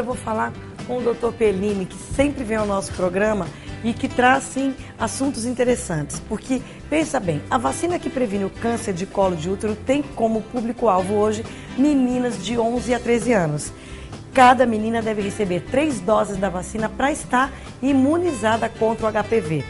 Eu vou falar com o Dr. Pellini, que sempre vem ao nosso programa e que traz, sim, assuntos interessantes. Porque, pensa bem, a vacina que previne o câncer de colo de útero tem como público-alvo hoje meninas de 11 a 13 anos. Cada menina deve receber 3 doses da vacina para estar imunizada contra o HPV.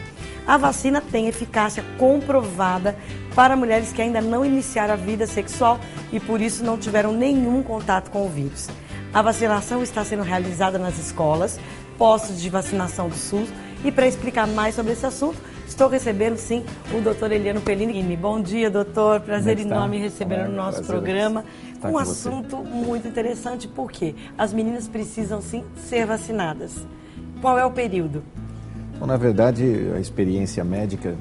A vacina tem eficácia comprovada para mulheres que ainda não iniciaram a vida sexual e por isso não tiveram nenhum contato com o vírus. A vacinação está sendo realizada nas escolas, postos de vacinação do SUS. E para explicar mais sobre esse assunto, estou recebendo, sim, o Dr. Eliano Pellini. Bom dia, doutor. Prazer enorme recebê-lo no nosso programa. Um assunto muito interessante, porque as meninas precisam, sim, ser vacinadas. Qual é o período? Bom, na verdade, a experiência médica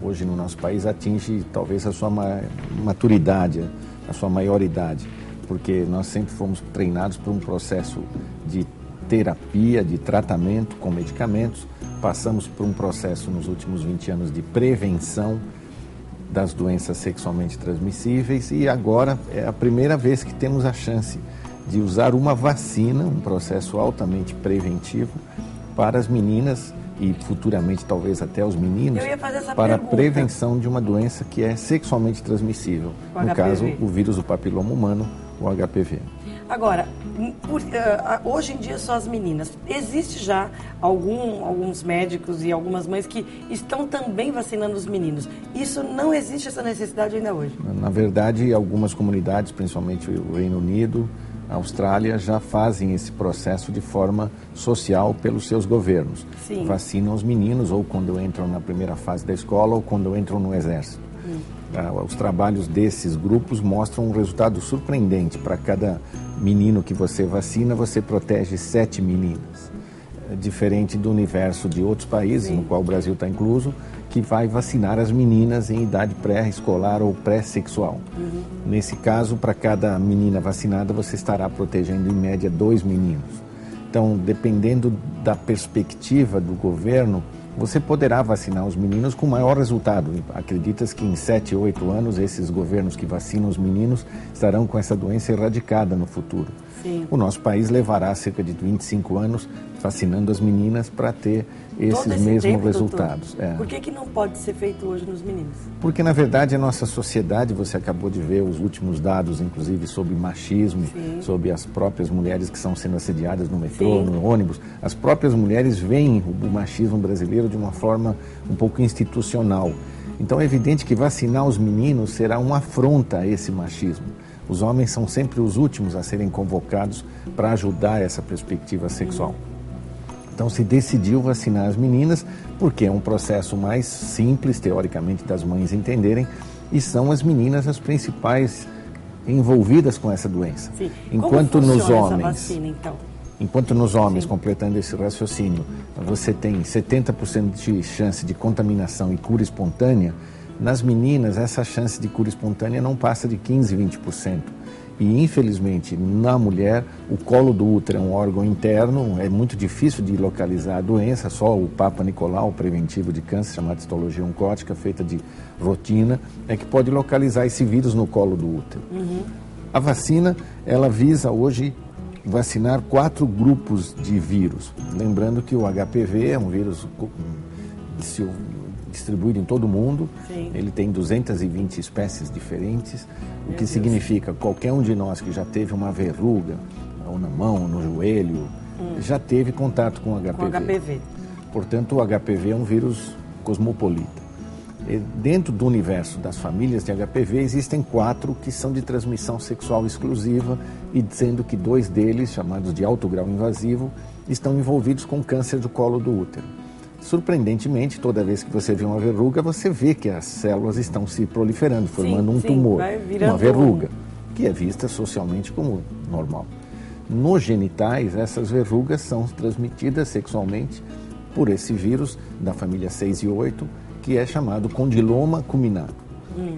hoje no nosso país atinge talvez a sua maturidade, a sua maioridade, porque nós sempre fomos treinados por um processo de terapia, de tratamento com medicamentos. Passamos por um processo nos últimos 20 anos de prevenção das doenças sexualmente transmissíveis e agora é a primeira vez que temos a chance de usar uma vacina, um processo altamente preventivo para as meninas e futuramente talvez até os meninos, para a prevenção de uma doença que é sexualmente transmissível, no caso o vírus do papiloma humano, o HPV. Agora, hoje em dia só as meninas. Existe já alguns médicos e algumas mães que estão também vacinando os meninos. Isso não existe essa necessidade ainda hoje? Na verdade, algumas comunidades, principalmente o Reino Unido, a Austrália, já fazem esse processo de forma social pelos seus governos. Sim. Vacinam os meninos ou quando entram na primeira fase da escola ou quando entram no exército. Os trabalhos desses grupos mostram um resultado surpreendente. Para cada menino que você vacina, você protege 7 meninas. Diferente do universo de outros países, no qual o Brasil está incluso, que vai vacinar as meninas em idade pré-escolar ou pré-sexual. Nesse caso, para cada menina vacinada, você estará protegendo em média 2 meninos. Então, dependendo da perspectiva do governo, você poderá vacinar os meninos com maior resultado. Acredita-se que em 7, 8 anos, esses governos que vacinam os meninos estarão com essa doença erradicada no futuro. Sim. O nosso país levará cerca de 25 anos vacinando as meninas para ter esses mesmos resultados. Por que não pode ser feito hoje nos meninos? Porque, na verdade, a nossa sociedade, você acabou de ver os últimos dados, inclusive, sobre machismo, sobre as próprias mulheres que estão sendo assediadas no metrô, no ônibus. As próprias mulheres veem o machismo brasileiro de uma forma um pouco institucional. Então, é evidente que vacinar os meninos será uma afronta a esse machismo. Os homens são sempre os últimos a serem convocados para ajudar essa perspectiva sexual. Então se decidiu vacinar as meninas porque é um processo mais simples, teoricamente, das mães entenderem, e são as meninas as principais envolvidas com essa doença. Sim. Enquanto Como nos homens, essa vacina, então? Enquanto nos homens, completando esse raciocínio, você tem 70% de chance de contaminação e cura espontânea, nas meninas essa chance de cura espontânea não passa de 15, 20%. E, infelizmente, na mulher, o colo do útero é um órgão interno, é muito difícil de localizar a doença, só o Papa Nicolau, preventivo de câncer, chamado histologia oncótica, feita de rotina, é que pode localizar esse vírus no colo do útero. A vacina, ela visa hoje vacinar 4 grupos de vírus. Lembrando que o HPV é um vírus distribuído em todo o mundo. Sim. Ele tem 220 espécies diferentes, o que significa que qualquer um de nós que já teve uma verruga, ou na mão, ou no joelho, já teve contato com o HPV. Com HPV. Portanto, o HPV é um vírus cosmopolita. E dentro do universo das famílias de HPV, existem 4 que são de transmissão sexual exclusiva, e sendo que 2 deles, chamados de alto grau invasivo, estão envolvidos com câncer do colo do útero. Surpreendentemente, toda vez que você vê uma verruga, você vê que as células estão se proliferando, formando um tumor, uma verruga, que é vista socialmente como normal. Nos genitais, essas verrugas são transmitidas sexualmente por esse vírus da família 6 e 8, que é chamado condiloma cuminado.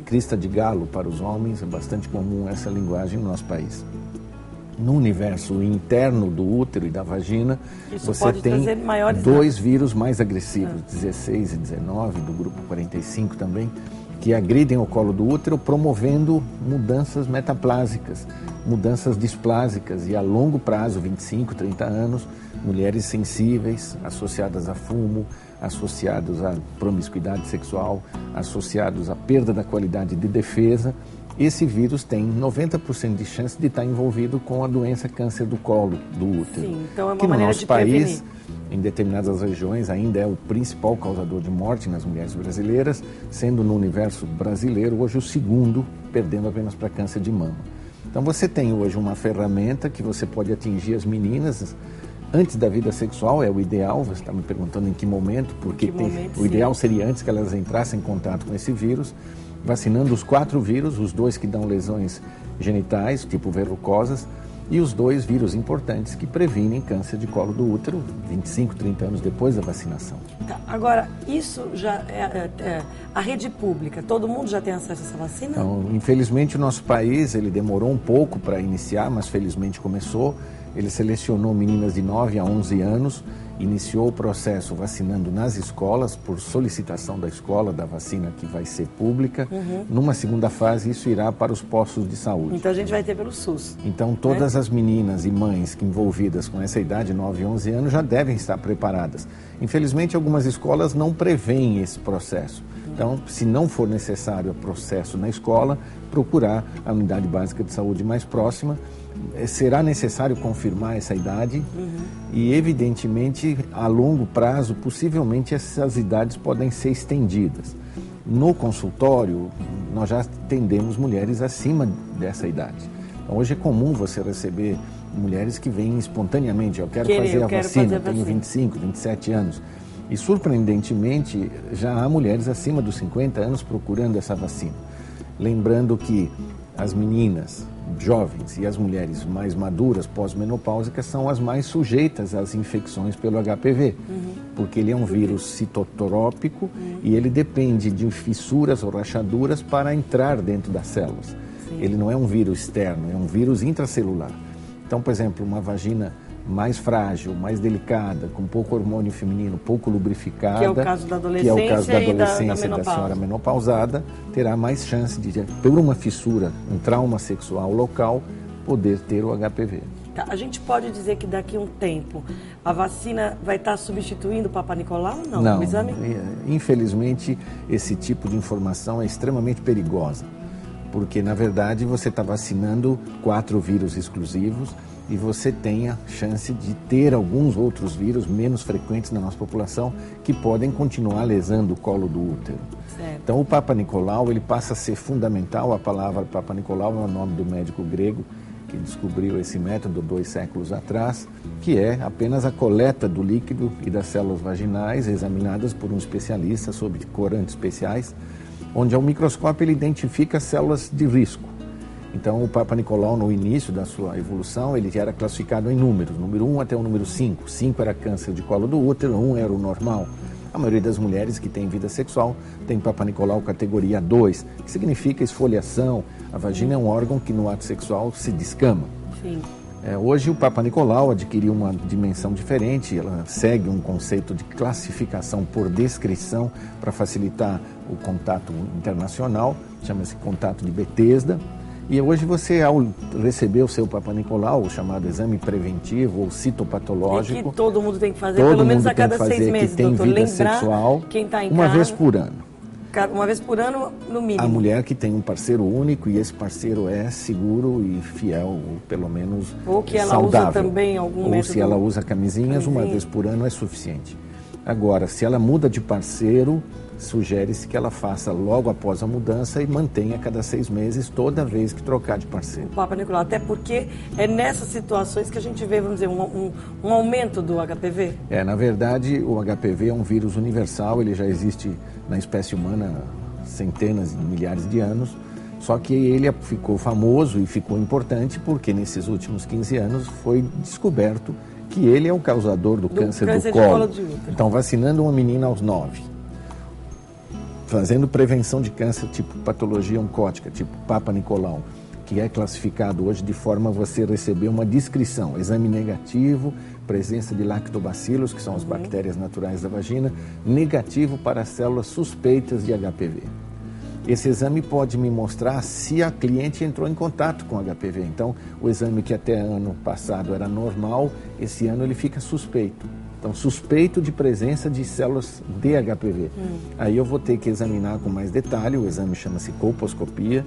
Crista de galo para os homens, é bastante comum essa linguagem no nosso país. No universo interno do útero e da vagina, você tem 2 vírus mais agressivos, 16 e 19, do grupo 45 também, que agridem o colo do útero, promovendo mudanças metaplásicas, mudanças displásicas e a longo prazo, 25, 30 anos, mulheres sensíveis, associadas a fumo, associados à promiscuidade sexual, associados à perda da qualidade de defesa. Esse vírus tem 90% de chance de estar envolvido com a doença câncer do colo do útero. Sim, então é uma que no maneira nosso de país, prevenir. em determinadas regiões, ainda é o principal causador de morte nas mulheres brasileiras, sendo no universo brasileiro hoje o segundo, perdendo apenas para câncer de mama. Então você tem hoje uma ferramenta que você pode atingir as meninas antes da vida sexual, é o ideal. Você está me perguntando em que momento, porque o ideal seria antes que elas entrassem em contato com esse vírus, vacinando os 4 vírus, os 2 que dão lesões genitais, tipo verrucosas, e os 2 vírus importantes que previnem câncer de colo do útero 25, 30 anos depois da vacinação. Tá, agora, isso já é a rede pública, todo mundo já tem acesso a essa vacina? Então, infelizmente, o nosso país ele demorou um pouco para iniciar, mas felizmente começou. Ele selecionou meninas de 9 a 11 anos, iniciou o processo vacinando nas escolas, por solicitação da escola, da vacina que vai ser pública. Numa segunda fase, isso irá para os postos de saúde. Então a gente vai ter pelo SUS. Então todas as meninas e mães que envolvidas com essa idade, 9 a 11 anos, já devem estar preparadas. Infelizmente, algumas escolas não prevêem esse processo. Então, se não for necessário o processo na escola, procurar a unidade básica de saúde mais próxima. Será necessário confirmar essa idade e, evidentemente, a longo prazo, possivelmente essas idades podem ser estendidas. No consultório, nós já atendemos mulheres acima dessa idade. Então, hoje é comum você receber mulheres que vêm espontaneamente. Eu quero fazer a vacina, tenho 25, 27 anos. E, surpreendentemente, já há mulheres acima dos 50 anos procurando essa vacina. Lembrando que as meninas jovens e as mulheres mais maduras, pós-menopáusicas, são as mais sujeitas às infecções pelo HPV, porque ele é um vírus citotrópico e ele depende de fissuras ou rachaduras para entrar dentro das células. Ele não é um vírus externo, é um vírus intracelular. Então, por exemplo, uma vagina mais frágil, mais delicada, com pouco hormônio feminino, pouco lubrificada, que é o caso da adolescência e da senhora menopausada, terá mais chance de, por uma fissura, um trauma sexual local, poder ter o HPV. Tá, a gente pode dizer que daqui a um tempo a vacina vai estar substituindo o Papa Nicolau ou não? Não, o exame? Infelizmente esse tipo de informação é extremamente perigosa, porque na verdade você está vacinando 4 vírus exclusivos e você tem a chance de ter alguns outros vírus menos frequentes na nossa população que podem continuar lesando o colo do útero. Certo. Então o Papa Nicolau ele passa a ser fundamental. A palavra Papa Nicolau é o nome do médico grego que descobriu esse método 2 séculos atrás, que é apenas a coleta do líquido e das células vaginais examinadas por um especialista sob corantes especiais, onde ao microscópio ele identifica células de risco. Então, o Papa Nicolau, no início da sua evolução, ele era classificado em números, número 1 até o número 5. 5 era câncer de colo do útero, 1 era o normal. A maioria das mulheres que têm vida sexual tem Papa Nicolau categoria 2, que significa esfoliação. A vagina é um órgão que no ato sexual se descama. Sim. Hoje o Papa Nicolau adquiriu uma dimensão diferente, ela segue um conceito de classificação por descrição para facilitar o contato internacional, chama-se contato de Bethesda. E hoje você, ao receber o seu Papa Nicolau, o chamado exame preventivo ou citopatológico... E que todo mundo tem que fazer pelo menos a cada 6 meses, que tem doutor. vida Lembrar sexual quem está em uma casa, vez por ano. Uma vez por ano, no mínimo. A mulher que tem um parceiro único e esse parceiro é seguro e fiel, ou pelo menos ou que ela saudável. usa também algum ou método... se ela usa camisinhas, uma vez por ano é suficiente. Agora, se ela muda de parceiro, sugere-se que ela faça logo após a mudança e mantenha a cada 6 meses, toda vez que trocar de parceiro. O Papa Nicolau, até porque é nessas situações que a gente vê, vamos dizer, um aumento do HPV? Na verdade, o HPV é um vírus universal, ele já existe na espécie humana há centenas de milhares de anos, só que ele ficou famoso e ficou importante porque nesses últimos 15 anos foi descoberto que ele é o causador do câncer do colo. De útero. Então, vacinando uma menina aos 9, fazendo prevenção de câncer tipo patologia oncótica, tipo Papa Nicolau, que é classificado hoje de forma a você receber uma descrição, exame negativo, presença de lactobacilos, que são as bactérias naturais da vagina, negativo para células suspeitas de HPV. Esse exame pode me mostrar se a cliente entrou em contato com HPV. Então, o exame que até ano passado era normal, esse ano ele fica suspeito. Então, suspeito de presença de células de HPV. Aí eu vou ter que examinar com mais detalhe, o exame chama-se colposcopia,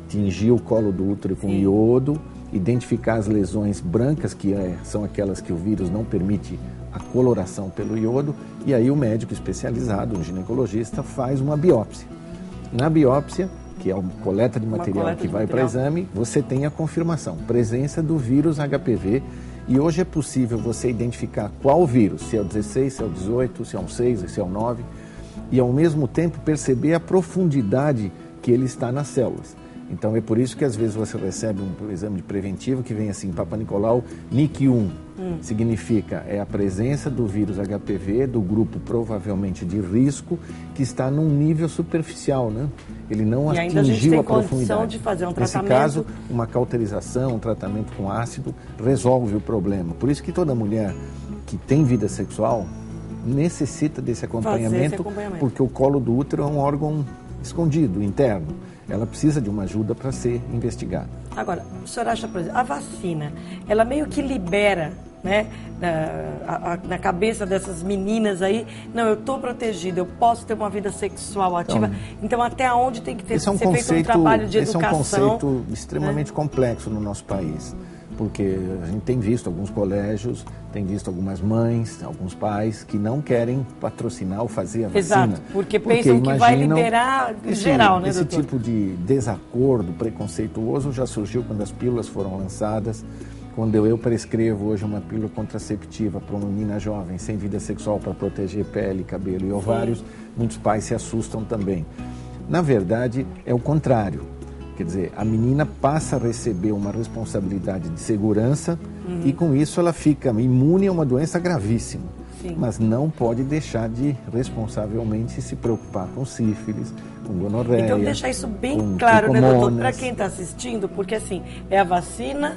tingir o colo do útero com iodo, identificar as lesões brancas, que são aquelas que o vírus não permite a coloração pelo iodo, e aí o médico especializado, um ginecologista, faz uma biópsia. Na biópsia, que é a coleta de material que vai para exame, você tem a confirmação, presença do vírus HPV, e hoje é possível você identificar qual vírus, se é o 16, se é o 18, se é o 6, se é o 9, e ao mesmo tempo perceber a profundidade que ele está nas células. Então é por isso que às vezes você recebe um exame preventivo que vem assim, Papa Nicolau NIC1, significa a presença do vírus HPV, do grupo provavelmente de risco, que está num nível superficial, né? Ele não atingiu a profundidade. De fazer um Nesse caso, uma cauterização, um tratamento com ácido, resolve o problema. Por isso que toda mulher que tem vida sexual necessita desse acompanhamento, porque o colo do útero é um órgão escondido, interno. Ela precisa de uma ajuda para ser investigada. Agora, o senhor acha, por exemplo, a vacina, ela meio que libera, né, na cabeça dessas meninas aí, não, eu estou protegida, eu posso ter uma vida sexual ativa, então até onde tem que ser feito um trabalho de educação? Esse é um conceito extremamente complexo no nosso país, porque a gente tem visto alguns colégios, tem visto algumas mães, alguns pais que não querem patrocinar ou fazer a vacina. Exato, porque pensam que vai liberar geral, né, doutor? Esse tipo de desacordo preconceituoso já surgiu quando as pílulas foram lançadas. Quando eu prescrevo hoje uma pílula contraceptiva para uma menina jovem sem vida sexual para proteger pele, cabelo e ovários, muitos pais se assustam também. Na verdade, é o contrário. Quer dizer, a menina passa a receber uma responsabilidade de segurança e com isso ela fica imune a uma doença gravíssima. Mas não pode deixar de responsavelmente se preocupar com sífilis, com gonorreia. Então deixar isso bem claro, né, doutor, para quem está assistindo, porque assim, é a vacina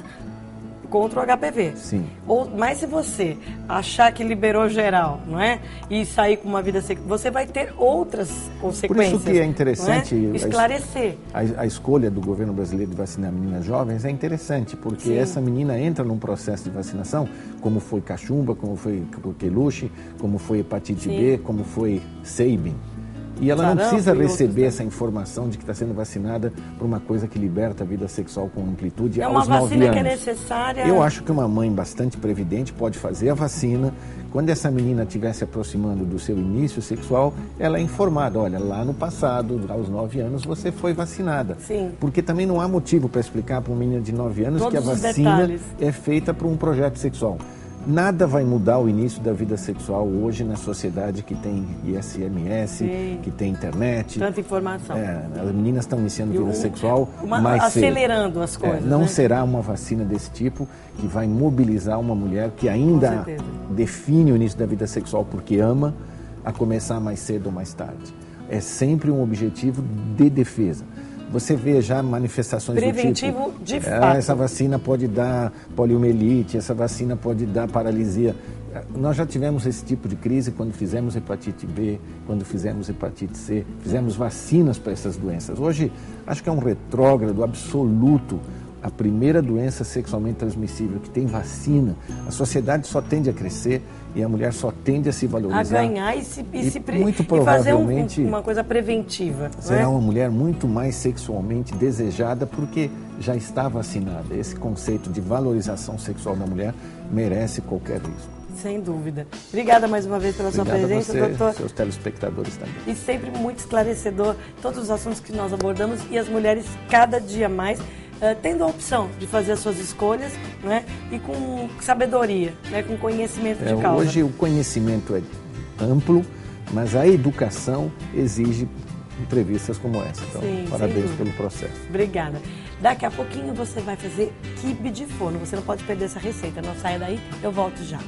contra o HPV. Sim. Mas se você achar que liberou geral, não é? E sair com uma vida sexual, você vai ter outras consequências. Por isso que é interessante esclarecer. A escolha do governo brasileiro de vacinar meninas jovens é interessante, porque essa menina entra num processo de vacinação, como foi cachumba, como foi coqueluche, como foi hepatite B, como foi Sabin. E ela não precisa receber essa informação de que está sendo vacinada por uma coisa que liberta a vida sexual com amplitude aos 9 anos. É uma vacina que é necessária. Eu acho que uma mãe bastante previdente pode fazer a vacina. Quando essa menina estiver se aproximando do seu início sexual, ela é informada, olha, lá no passado, aos 9 anos, você foi vacinada. Sim. Porque também não há motivo para explicar para uma menina de 9 anos que a vacina é feita para um projeto sexual. Nada vai mudar o início da vida sexual hoje na sociedade que tem ISMS, que tem internet. Tanta informação. As meninas estão iniciando vida sexual mais acelerando as coisas. Não será uma vacina desse tipo que vai mobilizar uma mulher que ainda define o início da vida sexual porque ama, a começar mais cedo ou mais tarde. É sempre um objetivo de defesa. Você vê já manifestações preventivo do tipo, de fato. Essa vacina pode dar poliomielite, essa vacina pode dar paralisia. Nós já tivemos esse tipo de crise quando fizemos hepatite B, quando fizemos hepatite C, fizemos vacinas para essas doenças. Hoje, acho que é um retrógrado absoluto. A primeira doença sexualmente transmissível que tem vacina, a sociedade só tende a crescer e a mulher só tende a se valorizar. A ganhar muito provavelmente, fazer uma coisa preventiva. Será uma mulher muito mais sexualmente desejada porque já está vacinada. Esse conceito de valorização sexual da mulher merece qualquer risco. Sem dúvida. Obrigada mais uma vez pela sua presença, doutor. Seus telespectadores também. E sempre muito esclarecedor todos os assuntos que nós abordamos e as mulheres cada dia mais tendo a opção de fazer as suas escolhas, né, e com sabedoria, né, com conhecimento de causa. Hoje o conhecimento é amplo, mas a educação exige entrevistas como essa. Então, parabéns pelo processo. Obrigada. Daqui a pouquinho você vai fazer quibe de forno. Você não pode perder essa receita. Não saia daí, eu volto já.